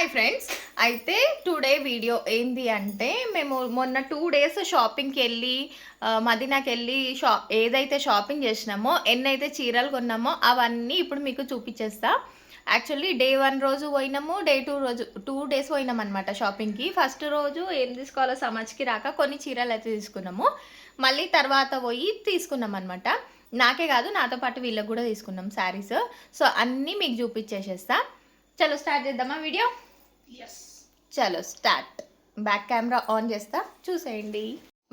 Hi friends. అయితే today video ఏంది అంటే మేము మొన్న 2 days షాపింగ్కి వెళ్ళి మదీనాకి వెళ్ళి ఏదైతే షాపింగ్ చేసినామో ఎన్నైతే చీరలు కొన్నామో అవన్నీ ఇప్పుడు మీకు చూపించేస్తా. యాక్చువల్లీ డే 1 రోజు పోయినాము, డే 2 రోజు 2 days పోయినాం అనమాట షాపింగ్కి. ఫస్ట్ రోజు ఏం తీసుకోవాలో సమజ్కి రాక కొన్ని చీరలు అయితే తీసుకున్నాము. మళ్ళీ తర్వాత పోయి తీసుకున్నాం అనమాట. నాకే కాదు, నాతో పాటు వీళ్ళకి కూడా తీసుకున్నాం శారీస్. సో అన్నీ మీకు చూపించేసేస్తా. చలో స్టార్ట్ చేద్దామా వీడియో? చలో స్టార్ట్. బ్యాక్ కెమెరా ఆన్ చేస్తా, చూసేయండి.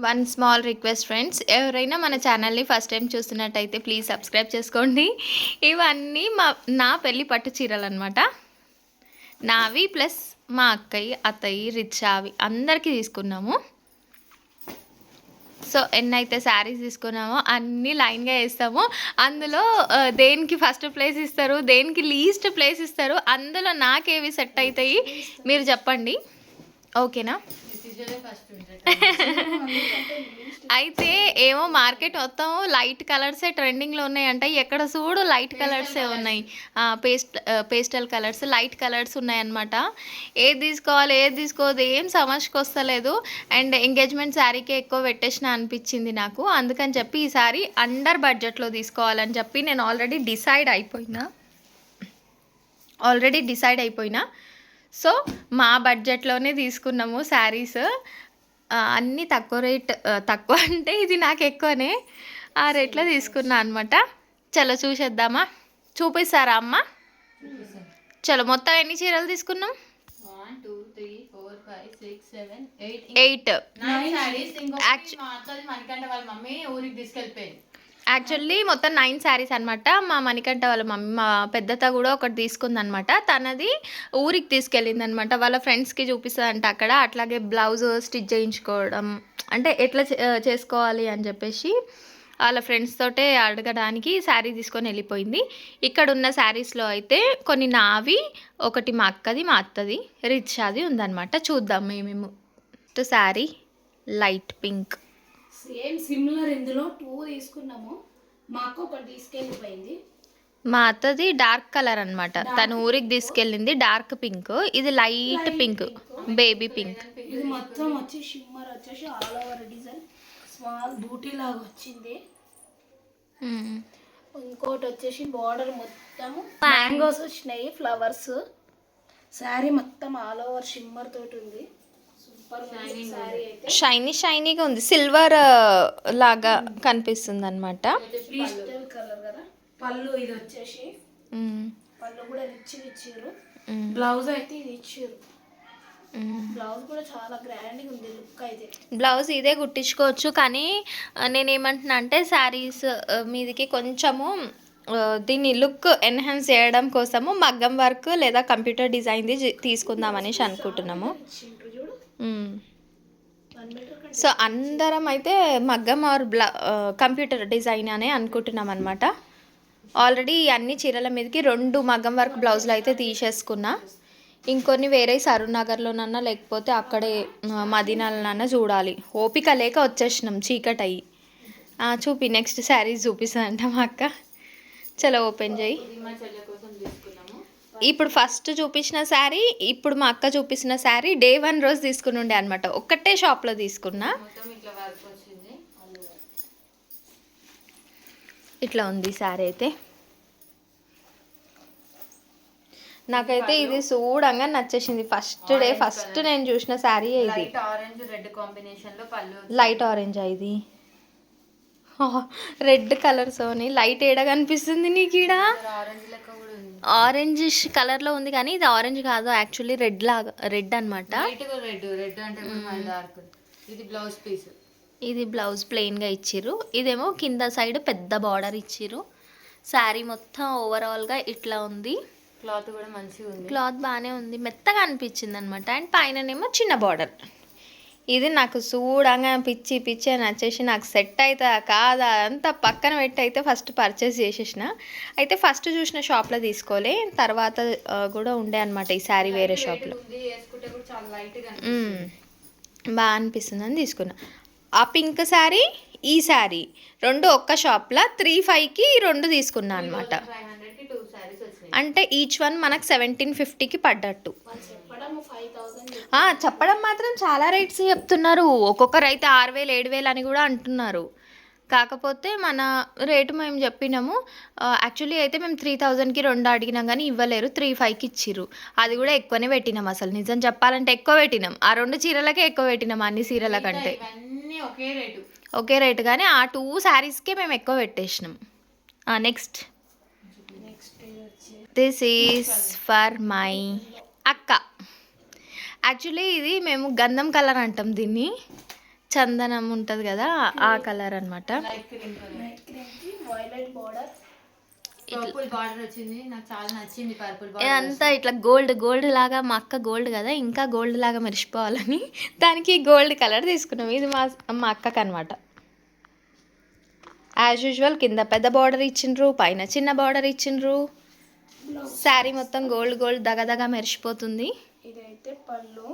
వన్ స్మాల్ రిక్వెస్ట్ ఫ్రెండ్స్, ఎవరైనా మన ఛానల్ని ఫస్ట్ టైం చూస్తున్నట్టయితే ప్లీజ్ సబ్స్క్రైబ్ చేసుకోండి. ఇవన్నీ నా పెళ్ళి పట్టు చీరలు అనమాట. నావి ప్లస్ మా అత్తయ్య రిచ్చావి అందరికీ తీసుకున్నాము. సో ఎన్నైతే శారీస్ తీసుకున్నామో అన్నీ లైన్గా వేస్తాము. అందులో దేనికి ఫస్ట్ ప్లేస్ ఇస్తారు, దేనికి లీస్ట్ ప్లేస్ ఇస్తారు, అందులో నాకేవి సెట్ అవుతాయి మీరు చెప్పండి, ఓకేనా? అయితే ఏమో మార్కెట్ మొత్తం లైట్ కలర్సే ట్రెండింగ్లో ఉన్నాయంట. ఎక్కడ చూడు లైట్ కలర్సే ఉన్నాయి, పేస్టల్ కలర్స్, లైట్ కలర్స్ ఉన్నాయన్నమాట. ఏది తీసుకోవాలి ఏది తీసుకోవద్దు ఏం సమస్యకు వస్తలేదు. అండ్ ఎంగేజ్మెంట్ శారీకే ఎక్కువ పెట్టేసిన అనిపించింది నాకు. అందుకని చెప్పి ఈసారి అండర్ బడ్జెట్లో తీసుకోవాలని చెప్పి నేను ఆల్రెడీ డిసైడ్ అయిపోయినా. సో మా బడ్జెట్లోనే తీసుకున్నాము శారీస్. అన్నీ తక్కువ అంటే ఇది నాకు ఎక్కువనే, ఆ రేట్లో తీసుకున్నా అనమాట. చలో చూసేద్దామా? చూపిస్తారా అమ్మ? చలో మొత్తం ఎన్ని చీరలు తీసుకున్నాం? 1 2 3 4 5 6 7 8 మణికంఠ వాళ్ళ మమ్మీ ఊరికి తీసుకెళ్ళిపోయింది. యాక్చువల్లీ మొత్తం 9 శారీస్ అనమాట. మా మణికంఠ వాళ్ళ మమ్మీ, మా పెద్దత కూడా ఒకటి తీసుకుందనమాట. తనది ఊరికి తీసుకెళ్ళింది అనమాట. వాళ్ళ ఫ్రెండ్స్కి చూపిస్తుందంట అక్కడ. అట్లాగే బ్లౌజ్ స్టిచ్ చేయించుకోవడం అంటే ఎట్లా చేసుకోవాలి అని చెప్పేసి వాళ్ళ ఫ్రెండ్స్ తోటే అడగడానికి శారీ తీసుకొని వెళ్ళిపోయింది. ఇక్కడ ఉన్న శారీస్లో అయితే కొన్ని నావి, ఒకటి మా అక్కది, మా అత్తది, రిచ్చాది ఉందన్నమాట. చూద్దాం మేము. Sari light pink, same similar. ఇందులో 2 తీసుకున్నాము. మా అక్క ఒకటి తీసుకెళ్ళిపోయింది. మా అత్తది డార్క్ కలర్ అనమాట. తను ఊరికి తీసుకెళ్ళింది డార్క్ పింక్. ఇది లైట్ పింక్, బేబీ పింక్. ఇది మొత్తం వచ్చి షిమ్మర్ వచ్చేసి ఆల్ ఓవర్ డిజైన్ స్మాల్ బూటీ లాగా వచ్చింది. ఇంకోటి వచ్చేసి బార్డర్ మొత్తం మ్యాంగోస్ వచ్చినాయి, ఫ్లవర్స్. శారీ మొత్తం ఆల్ ఓవర్ షిమ్మర్ తోటి ఉంది. షైనీగా ఉంది, సిల్వర్ లాగా కనిపిస్తుంది అనమాట. పళ్ళు ఇది వచ్చేసి పళ్ళు కూడా ఇచ్చారు. బ్లౌజ్ అయితే ఇది ఇచ్చారు. బ్లౌజ్ కూడా చాలా గ్రాండ్గా ఉంది లుక్ అయితే. బ్లౌజ్ ఇదే కుట్టించుకోవచ్చు, కానీ నేనేమంటున్నా అంటే శారీస్ మీదికి కొంచెము దీన్ని లుక్ ఎన్హాన్స్ చేయడం కోసము మగ్గం వర్క్ లేదా కంప్యూటర్ డిజైన్ది తీసుకుందామనేసి అనుకుంటున్నాము. సో అందరం అయితే మగ్గం ఆర్ కంప్యూటర్ డిజైన్ అనే అనుకుంటున్నాం అనమాట. ఆల్రెడీ అన్ని చీరల మీదకి 2 మగ్గం వర్క్ బ్లౌజులు అయితే తీసేసుకున్నా. ఇంకొన్ని వేరే సరూనగర్లోనన్నా లేకపోతే అక్కడే మదీనాలనన్నా చూడాలి. ఓపిక లేక వచ్చేసినాం చీకటి అయ్యి. చూపి నెక్స్ట్ శారీస్ చూపిస్తుందంట మా అక్క. చలో ఓపెన్ చేయి. ఇప్పుడు ఫస్ట్ చూపించిన శారీ, ఇప్పుడు మా అక్క చూపించిన శారీ డే 1 రోజు తీసుకుని ఉండే అనమాట. ఒక్కటే షాప్లో తీసుకున్నా. ఇట్లా ఉంది శారీ అయితే. నాకైతే ఇది చూడంగా నచ్చేసింది. ఫస్ట్ నేను చూసిన శారీ ఇది. లైట్ ఆరెంజ్ ఇది రెడ్ కలర్తోని లైట్ ఏడా కనిపిస్తుంది నీకు? ఈడ ఆరెంజ్ కలర్లో ఉంది, కానీ ఇది ఆరెంజ్ కాదు, యాక్చువల్లీ రెడ్ అనమాట. ఇది బ్లౌజ్ ప్లెయిన్గా ఇచ్చిర్రు. ఇదేమో కింద సైడ్ పెద్ద బార్డర్ ఇచ్చిర్రు. శారీ మొత్తం ఓవరాల్గా ఇట్లా ఉంది. క్లాత్ కూడా మంచిగా ఉంది, క్లాత్ బాగానే ఉంది, మెత్తగా అనిపించింది అనమాట. అండ్ పైననేమో చిన్న బార్డర్. ఇది నాకు చూడంగా పిచ్చి నచ్చేసి నాకు సెట్ అవుతుందా కాదా అంతా పక్కన పెట్టి అయితే ఫస్ట్ పర్చేస్ చేసేసిన. అయితే ఫస్ట్ చూసిన షాప్లో తీసుకోలే, తర్వాత కూడా ఉండే అనమాట ఈ శారీ వేరే షాప్లో. బాగా అనిపిస్తుంది అని తీసుకున్నా. ఆ పింక్ శారీ, ఈ శారీ 2 ఒక్క షాప్లో 3,500కి 2 తీసుకున్నా అనమాట. అంటే ఈచ్ వన్ మనకు 1750కి పడ్డట్టు. వాళ్ళు చెప్పడం 5000 చెప్పడం మాత్రం చాలా రేట్స్ చెప్తున్నారు. ఒక్కొక్కరు అయితే 6000 7000 అని కూడా అంటున్నారు. కాకపోతే మన రేటు మేము చెప్పినాము. యాక్చువల్లీ అయితే మేము 3000కి 2 అడిగినాం కానీ ఇవ్వలేరు, 35కి ఇచ్చిర్రు. అది కూడా ఎక్కువనే పెట్టినాం. అసలు నిజం చెప్పాలంటే ఎక్కువ పెట్టినాం. ఆ 2 చీరలకే ఎక్కువ పెట్టినాం అన్ని చీరల కంటే. ఇవన్నీ ఒకే రేటు. ఒకే రేటు కానీ ఆ 2 శారీస్కే మేము ఎక్కువ పెట్టేసినాం. Next this is for my అక్క. యాక్చువల్లీ ఇది మేము గంధం కలర్ అంటాం దీన్ని. చందనం ఉంటుంది కదా, ఆ కలర్ అనమాట. Light cream colour. Light cream కి వైలెట్ బార్డర్. పర్పుల్ బార్డర్ వచ్చింది. నాకు చాలా నచ్చింది పర్పుల్ ఇదంతా ఇట్లా గోల్డ్ లాగా, మా అక్క గోల్డ్ కదా, ఇంకా గోల్డ్ లాగా మెరిసిపోవాలని దానికి గోల్డ్ కలర్ తీసుకున్నాం. ఇది మా అక్కకి అనమాట. యాజ్ యూజువల్ కింద పెద్ద బార్డర్ ఇచ్చిండ్రు, పైన చిన్న బార్డర్ ఇచ్చిండ్రు. శారీ మొత్తం గోల్డ్ దగదగా మెరిసిపోతుంది. ఇదైతే పళ్ళు.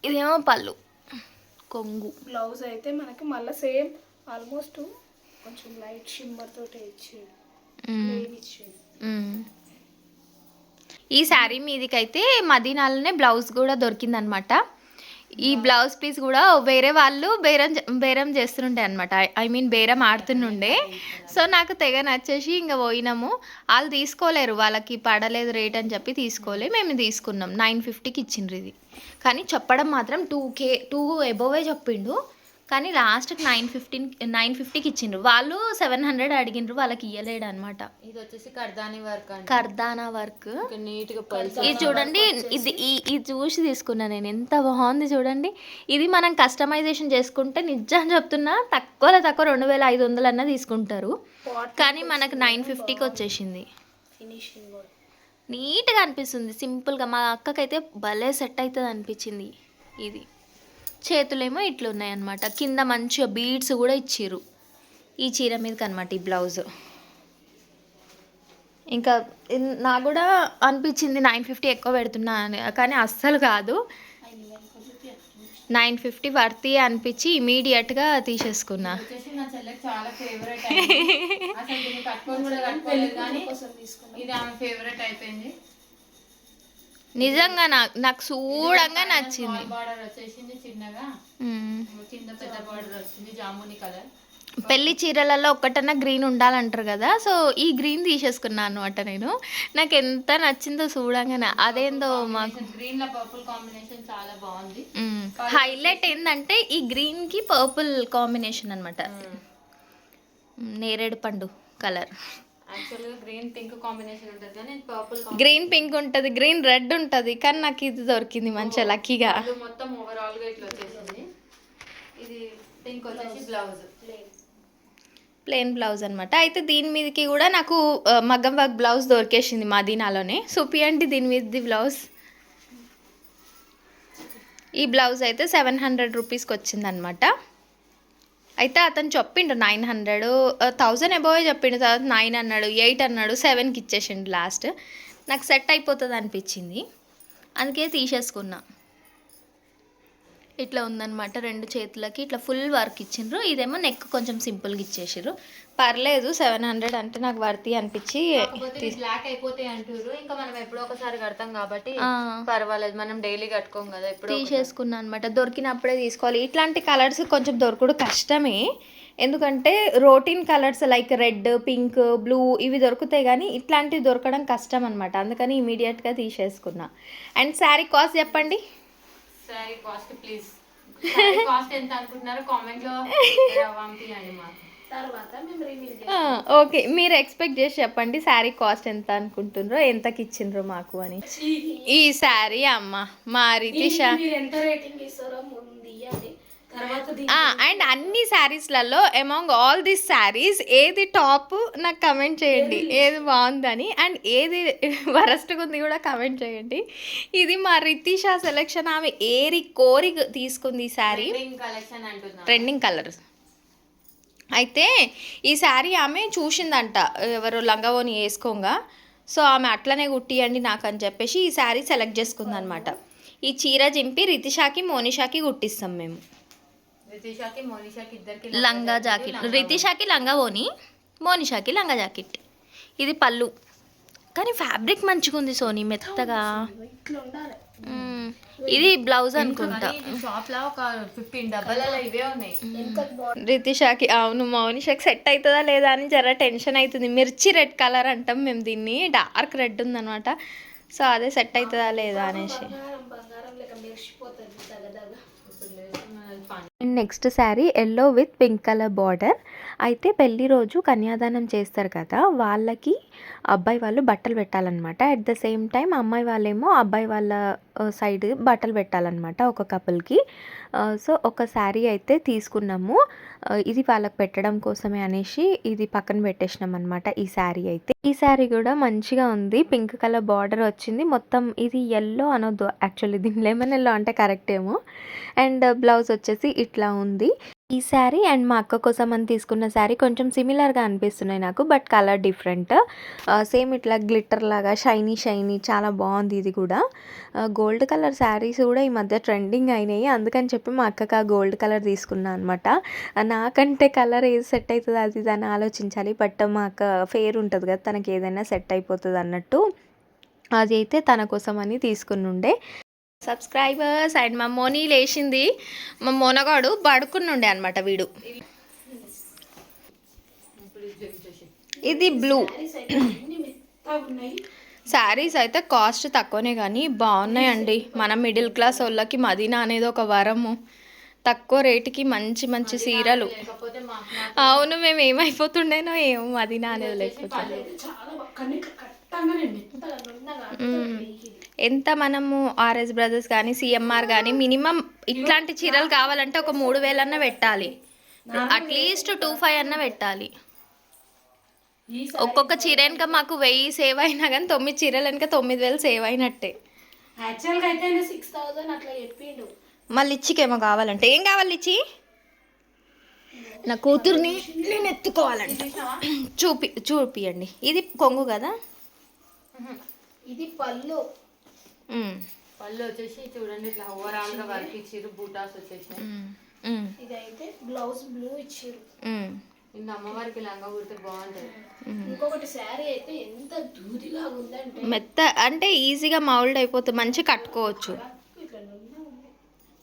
ఇదేమో పళ్ళు, కొంగు. బ్లౌజ్ అయితే మనకి మళ్ళీ సేమ్ ఆల్మోస్ట్ కొంచెం లైట్ షిమ్మర్ తోటి ఇచ్చేది. ఈ శారీ మీదకైతే మదీనాలోనే బ్లౌజ్ కూడా దొరికిందనమాట. ఈ బ్లౌజ్ పీస్ కూడా వేరే వాళ్ళు బేరం చేస్తుండే అనమాట. ఐ మీన్ బేరం ఆడుతుండే. సో నాకు తెగ నచ్చేసి ఇంకా పోయినాము. వాళ్ళు తీసుకోలేరు, వాళ్ళకి పడలేదు రేట్ అని చెప్పి తీసుకోలే. మేము తీసుకున్నాం. 950కి ఇచ్చిండ్రు ఇది. కానీ చెప్పడం మాత్రం 2 అబోవే చెప్పిండు. కానీ లాస్ట్కి 950కి ఇచ్చిండ్రు. వాళ్ళు 700 అడిగిండ్రు, వాళ్ళకి ఇయ్యలేడు అనమాట. ఇది వచ్చేసి కర్దానీ వర్క్ అండి. కర్దానా వర్క్. నీట్ గా పల్స్. ఇది చూడండి, ఇది చూసి తీసుకున్నా నేను. ఎంత బాగుంది చూడండి. ఇది మనం కస్టమైజేషన్ చేసుకుంటే నిజం చెప్తున్నా తక్కువ 2500 అన్న తీసుకుంటారు. కానీ మనకు 950కి వచ్చేసింది. ఫినిషింగ్ కూడా నీట్గా అనిపిస్తుంది, సింపుల్గా. మా అక్కకైతే భలే సెట్ అవుతుంది అనిపించింది ఇది. చేతులేమో ఇట్లా ఉన్నాయన్నమాట. కింద మంచిగా బీడ్స్ కూడా ఇచ్చిర్రు ఈ చీర మీదకి అనమాట, ఈ బ్లౌజ్. ఇంకా నాకు కూడా అనిపించింది 950 ఎక్కువ పెడుతున్నా అని, కానీ అస్సలు కాదు. 950 వర్తి అనిపించి ఇమీడియట్గా తీసేసుకున్నా. వచ్చేసి నా చెల్లెకి చాలా ఫేవరెట్ అయింది. అసలు దీన్ని కట్టుకొని కూడా కట్టుకోలేదు కానీ ఇది ఆమె ఫేవరెట్ అయిపోయింది. నిజంగా నాకు చూడంగా నచ్చింది. బార్డర్ వచ్చేసింది చిన్నగా, కింద పెద్ద బార్డర్ వచ్చింది జాముని కలర్. పెళ్లి చీరలలో ఒక్కటన్నా గ్రీన్ ఉండాలంటారు కదా, సో ఈ గ్రీన్ తీసేసుకున్నాను అనమాట నేను. నాకు ఎంత నచ్చిందో చూడంగానే. అదేందో మాకు గ్రీన్ లో పర్పుల్ కాంబినేషన్ చాలా బాగుంది. హైలైట్ ఏంటంటే ఈ గ్రీన్ కి పర్పుల్ కాంబినేషన్ అనమాట. నేరేడు పండు కలర్. యాక్చువల్గా గ్రీన్ పింక్ కాంబినేషన్ ఉంటుంది కానీ పర్పుల్ గ్రీన్ పింక్ ఉంటుంది, గ్రీన్ రెడ్ ఉంటుంది. కానీ నాకు ఇది దొరికింది మంచిగా లక్కీగా. మొత్తం ఓవరాల్ గా ఇట్లా వచ్చేసింది. ఇది పింక్ వచ్చేసి బ్లౌజ్ ప్లెయిన్ బ్లౌజ్ అనమాట. అయితే దీని మీదకి కూడా నాకు మగ్గం వర్క్ బ్లౌజ్ దొరికేసింది మదీనాలోనే. చూపియండి దీని మీదది బ్లౌజ్. ఈ బ్లౌజ్ అయితే 700 రూపీస్కి వచ్చిందనమాట. అయితే అతను చెప్పిండు 900, 1000 అబోవే చెప్పిండు. తర్వాత 9 అన్నాడు, 8 అన్నాడు, 7కి ఇచ్చేసిండు లాస్ట్. నాకు సెట్ అయిపోతుంది అనిపించింది, అందుకే తీసేసుకున్నా. ఇట్లా ఉందన్నమాట. 2 చేతులకి ఇట్లా ఫుల్ వర్క్ ఇచ్చిండ్రు. ఇదేమో నెక్ కొంచెం సింపుల్గా ఇచ్చేసారు. పర్లేదు, 700 అంటే నాకు వర్తి అనిపించి బ్లాక్ అయిపోతాయి అంటారు. ఇంకా మనం ఎప్పుడో ఒకసారి కడతాం కాబట్టి పర్వాలేదు, మనం డైలీ కట్టుకోం కదా. ఎప్పుడు తీసేసుకున్నాను అనమాట. దొరికినప్పుడే తీసుకోవాలి. ఇట్లాంటి కలర్స్ కొంచెం దొరకడు కష్టమే, ఎందుకంటే routine colours like red, pink, blue ఇవి దొరుకుతాయి కానీ ఇట్లాంటివి దొరకడం కష్టం అనమాట. అందుకని ఇమీడియట్గా తీసేసుకున్నా. అండ్ శారీ కాస్ట్ చెప్పండి. శారీ కాస్ట్ ప్లీజ్, కాస్ట్ ఎంత అనుకుంటున్నారో కామెంట్ లో పంపియండి మాకు. తర్వాత మేము రివీల్ ఓకే, మీరు ఎక్స్పెక్ట్ చేసి చెప్పండి శారీ కాస్ట్ ఎంత అనుకుంటున్నారో, ఎంతకి ఇచ్చిండ్రో మాకు అని. ఈ శారీ అమ్మ మా రితిష మీరు ఎంత రేటింగ్ ఇస్తారో ముందు ఇవ్వండి. తర్వాత అండ్ అన్ని శారీస్లలో అమాంగ్ ఆల్ దిస్ శారీస్ ఏది టాప్ నాకు కమెంట్ చేయండి, ఏది బాగుందని. అండ్ ఏది వరస్ట్గా ఉంది కూడా కమెంట్ చేయండి. ఇది మా రితిష సెలెక్షన్. ఆమె కోరి తీసుకుంది ఈ శారీ. కలెక్షన్ అంటున్నా, ట్రెండింగ్ కలర్స్. అయితే ఈ శారీ ఆమె చూసిందంట ఎవరు లంగావోని వేసుకోగా. సో ఆమె అట్లనే కుట్టియండి నాకు అని చెప్పేసి ఈ శారీ సెలెక్ట్ చేసుకుందనమాట. ఈ చీర చింపి రితిషాకి మోనిషాకి కుట్టిస్తాం మేము. రితిషాకి మోనిషాకి ఇద్దరికి లంగా జాకెట్. రితిషాకి లంగా ఓని, మోనిషాకి లంగా జాకెట్. ఇది పళ్ళు. కానీ ఫ్యాబ్రిక్ మంచిగా ఉంది సోనీ, మెత్తగా. ఇట్లా ఉండాలి. ఇది బ్లౌజ్ అనుకుంటా. షాప్ లో ఒక 15 డబ్బాలలో ఇవే ఉన్నాయి. వెనుకకు బార్డర్ రితిషాకి అవును, మౌనిషాకి సెట్ అవుతుందా లేదా అని జర టెన్షన్ అవుతుంది. మిర్చి రెడ్ కలర్ అంటాం మేము దీన్ని, డార్క్ రెడ్ ఉందనమాట. సో అదే సెట్ అవుతుందా లేదా అనేసి. బంగారం లేక మెరిసిపోతుంది దగదగ. Next saree yellow with pink colour border. అయితే పెళ్లి రోజు కన్యాదానం చేస్తారు కదా, వాళ్ళకి అబ్బాయి వాళ్ళు బట్టలు పెట్టాలన్నమాట. అట్ ద సేమ్ టైం అమ్మాయి వాళ్ళేమో అబ్బాయి వాళ్ళ సైడ్ బట్టలు పెట్టాలన్నమాట ఒక కపుల్కి. సో ఒక శారీ అయితే తీసుకున్నాము, ఇది వాళ్ళకి పెట్టడం కోసమే అనేసి ఇది పక్కన పెట్టేసినాం అనమాట. ఈ శారీ అయితే, ఈ శారీ కూడా మంచిగా ఉంది, పింక్ కలర్ బార్డర్ వచ్చింది. మొత్తం ఇది ఎల్లో అనొద్దు యాక్చువల్లీ, దీని లెమన్ ఎల్లో అంటే కరెక్ట్ ఏమో. అండ్ బ్లౌజ్ వచ్చేసి ఇట్లా ఉంది. ఈ శారీ అండ్ మా అక్క కోసం అని తీసుకున్న శారీ కొంచెం సిమిలర్గా అనిపిస్తున్నాయి నాకు, బట్ కలర్ డిఫరెంట్. సేమ్ ఇట్లా గ్లిట్టర్ లాగా షైనీ షైనీ చాలా బాగుంది. ఇది కూడా గోల్డ్ కలర్ శారీస్ కూడా ఈ మధ్య ట్రెండింగ్ అయినాయి, అందుకని చెప్పి మా అక్కకి ఆ గోల్డ్ కలర్ తీసుకున్నా అనమాట. నాకంటే కలర్ ఏది సెట్ అవుతుంది అది దాన్ని ఆలోచించాలి, బట్ మా అక్క ఫేర్ ఉంటుంది కదా, తనకి ఏదైనా సెట్ అయిపోతుంది అన్నట్టు అది అయితే తన కోసం అని తీసుకుని ఉండే. సబ్స్క్రైబర్స్ అండ్ మా మోనీ లేచింది, మా మోనగాడు పడుకునుండే అనమాట వీడు. ఇది బ్లూ. శారీస్ అయితే కాస్ట్ తక్కువనే కానీ బాగున్నాయండి. మన మిడిల్ క్లాస్ వాళ్ళకి మదీనా అనేది ఒక వరము. తక్కువ రేటుకి మంచి మంచి చీరలు. అవును, మేము ఏమైపోతుండేనో ఏమో మదీనా అనేది లేకపోతే. ఎంత మనము ఆర్ఎస్ బ్రదర్స్ కానీ సిఎంఆర్ కానీ మినిమం ఇట్లాంటి చీరలు కావాలంటే ఒక 3,000 అన్న పెట్టాలి, అట్లీస్ట్ 2,500 అన్న పెట్టాలి. ఒక్కొక్క చీర వెనుక మాకు 1000 సేవ్ అయినా కానీ 9 చీరల వెనుక 9,000 సేవ్ అయినట్టే. యాక్చువల్గా అయితే 6,000 అట్లా చెప్పిండు. మళ్ళీ ఇచ్చికేమో కావాలంటే ఏం కావాలి ఇచ్చి, నా కూతుర్ని నేను ఎత్తుకోవాలంటే చూపియండి. ఇది కొంగు కదా, ఇది పళ్ళు. పళ్ళు వచ్చేసి చూడండి ఇట్లా ఓవరాల్ గా వర్క్ ఇచ్చిర్రు, బూటాస్ వచ్చేసి. ఇదైతే బ్లౌజ్ బ్లూ ఇచ్చిర్రు. ఇంకా అమ్మవారికి లంగా కుడితే బాగుంటది. ఇంకొకటి శారీ అయితే ఎంత దూదిలాగా ఉందంటే మెత్త, అంటే ఈజీగా మౌల్డ్ అయిపోతుంది, మంచి కట్టుకోవచ్చు.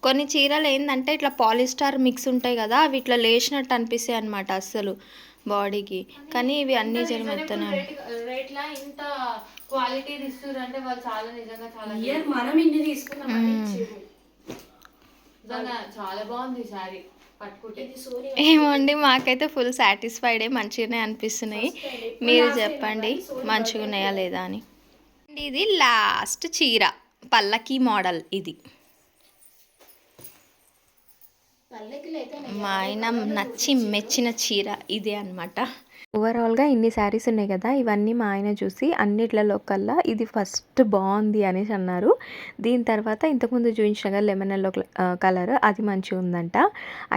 కొన్ని చీరలు ఏంటంటే ఇట్లా పాలిస్టర్ మిక్స్ ఉంటాయి కదా, అవి ఇట్లా లేచినట్టు అనిపిస్తాయి అనమాట అస్సలు బాడీకి. కానీ ఇవి అన్ని జర మెత్తనే. రేట్లా ఇంత క్వాలిటీ ఇస్తున్నారు అంటే వాళ్ళు చాలా నిజంగా చాలా మనం ఇన్ని తీసుకున్నాం. చాలా బాగుంది శారీ పట్టుకుంటే. ఏమోండి, మాకైతే ఫుల్ సాటిస్ఫైడే, మంచిగానే అనిపిస్తున్నాయి. మీరు చెప్పండి మంచిగా ఉన్నాయా లేదా అని. ఇది లాస్ట్ చీర, పల్లకి మోడల్. ఇది మా ఆయన నచ్చి మెచ్చిన చీర ఇదే అనమాట. ఓవరాల్గా ఇన్ని శారీస్ ఉన్నాయి కదా, ఇవన్నీ మా ఆయన చూసి అన్నిట్లలో కల్లా ఇది ఫస్ట్ బాగుంది అనేసి అన్నారు. దీని తర్వాత ఇంతకుముందు చూపించిన కదా లెమన్ ఎల్లో కలర్, అది మంచిగా ఉందంట.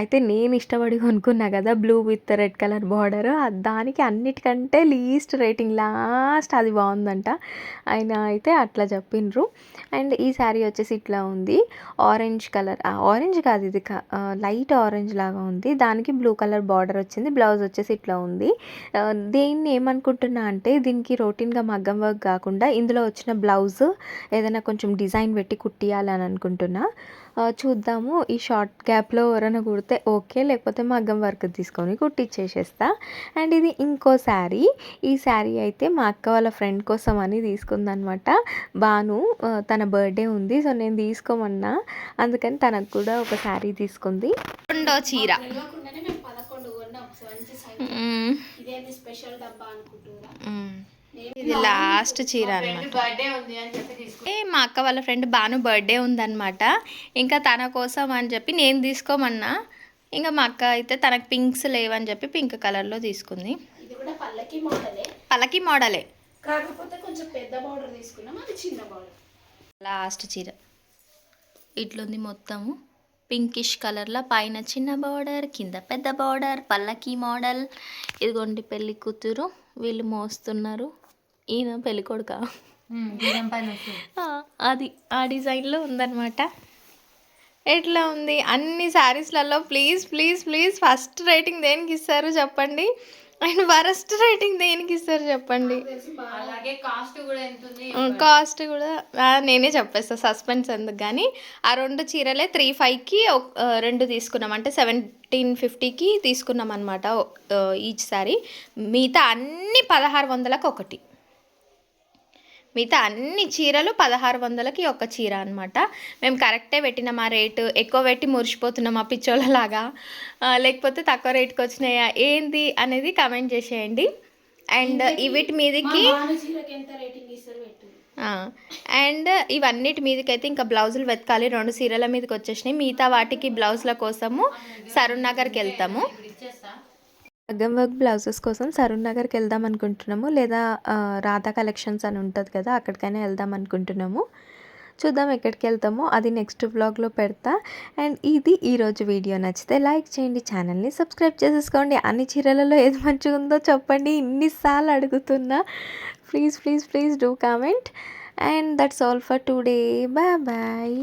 అయితే నేను ఇష్టపడి కొనుక్కున్నా కదా blue with red colour border, దానికి అన్నిటికంటే లీస్ట్ రేటింగ్ లాస్ట్ అది బాగుందంట. ఆయన అయితే అట్లా చెప్పిండ్రు. అండ్ ఈ శారీ వచ్చేసి ఇట్లా ఉంది, ఆరెంజ్ కలర్, ఆరెంజ్ కాదు ఇది లైట్ ఆరెంజ్ లాగా ఉంది, దానికి బ్లూ కలర్ బార్డర్ వచ్చింది. బ్లౌజ్ వచ్చేసి ఇట్లా ఉంది. దీన్ని ఏమనుకుంటున్నా అంటే దీనికి రొటీన్గా మగ్గం వర్క్ కాకుండా ఇందులో వచ్చిన బ్లౌజ్ ఏదైనా కొంచెం డిజైన్ పెట్టి కుట్టియాలని అనుకుంటున్నా. చూద్దాము, ఈ షార్ట్ గ్యాప్లో ఎవరైనా కుడితే ఓకే, లేకపోతే మగ్గం వర్క్ తీసుకొని కుట్టిచ్చేసేస్తా. అండ్ ఇది ఇంకో శారీ. ఈ శారీ అయితే మా అక్క వాళ్ళ ఫ్రెండ్ కోసం అని తీసుకుందనమాట. బాను తన బర్త్డే ఉంది, సో నేను తీసుకోమన్నా, అందుకని తనకు కూడా ఒక శారీ తీసుకుంది. రెండో చీర ఇది లాస్ట్ చీర అన్నమాట. మా అక్క వాళ్ళ ఫ్రెండ్ బాను బర్త్డే ఉందన్నమాట, ఇంకా తన కోసం అని చెప్పి నేను తీసుకోమన్నా. ఇంకా మా అక్క అయితే తనకు పింక్స్ లేవని చెప్పి పింక్ కలర్లో తీసుకుంది. ఇది కూడా పల్లకి మోడలే, పల్లకి మోడలే, కాకపోతే కొంచెం పెద్ద బార్డర్ తీసుకున్నాం, అది చిన్న బార్డర్. లాస్ట్ చీర ఇట్లుంది మొత్తము పింకిష్ కలర్లో, పైన చిన్న బార్డర్, కింద పెద్ద బార్డర్, పల్లకి మోడల్. ఇదిగోండి పెళ్ళి కూతురు, వీళ్ళు మోస్తున్నారు, ఈయన పెళ్ళి కొడుక, అది ఆ డిజైన్లో ఉందన్నమాట. ఎట్లా ఉంది అన్ని శారీస్లలో? Please please please first rating దేనికి ఇస్తారు చెప్పండి. అండ్ వరస్ట్ రేటింగ్ దేనికి ఇస్తారు చెప్పండి. అలాగే కాస్ట్ కూడా ఎంత ఉంది కాస్ట్ కూడా నేనే చెప్పేస్తాను, సస్పెన్స్ ఎందుకు కానీ. ఆ 2 చీరలే 3,500కి 2 తీసుకున్నాం, అంటే 1,750కి తీసుకున్నాం అనమాట ఈచ్ సారీ. మిగతా అన్ని 1,600కి ఒకటి, మిగతా అన్ని చీరలు 1,600కి ఒక చీర అనమాట. మేము కరెక్టే పెట్టినాం ఆ రేటు. ఎక్కువ పెట్టి మురిసిపోతున్నాం ఆ పిచ్చోళ్ళలాగా, లేకపోతే తక్కువ రేటుకి వచ్చినాయా ఏంది అనేది కమెంట్ చేసేయండి. అండ్ వీటి మీదకి అండ్ ఇవన్నిటి మీదకైతే ఇంకా బ్లౌజులు వెతకాలి. 2 చీరల మీదకి వచ్చేసినాయి. మిగతా వాటికి బ్లౌజుల కోసము సరూర్ నగర్కి వెళ్తాము. మగ్గం వర్క్ బ్లౌజెస్ కోసం సరూర్ నగర్కి వెళ్దాం అనుకుంటున్నాము, లేదా రాధా కలెక్షన్స్ అని ఉంటుంది కదా, అక్కడికైనా వెళ్దాం అనుకుంటున్నాము. చూద్దాం ఎక్కడికి వెళ్తామో, అది నెక్స్ట్ వ్లాగ్లో పెడతా. అండ్ ఇది ఈరోజు వీడియో. నచ్చితే లైక్ చేయండి, ఛానల్ని సబ్స్క్రైబ్ చేసేసుకోండి. అన్ని చీరలలో ఏది మంచిగా ఉందో చెప్పండి, ఇన్నిసార్లు అడుగుతున్నా. Please please please do comment. And that's all for today. Bye bye.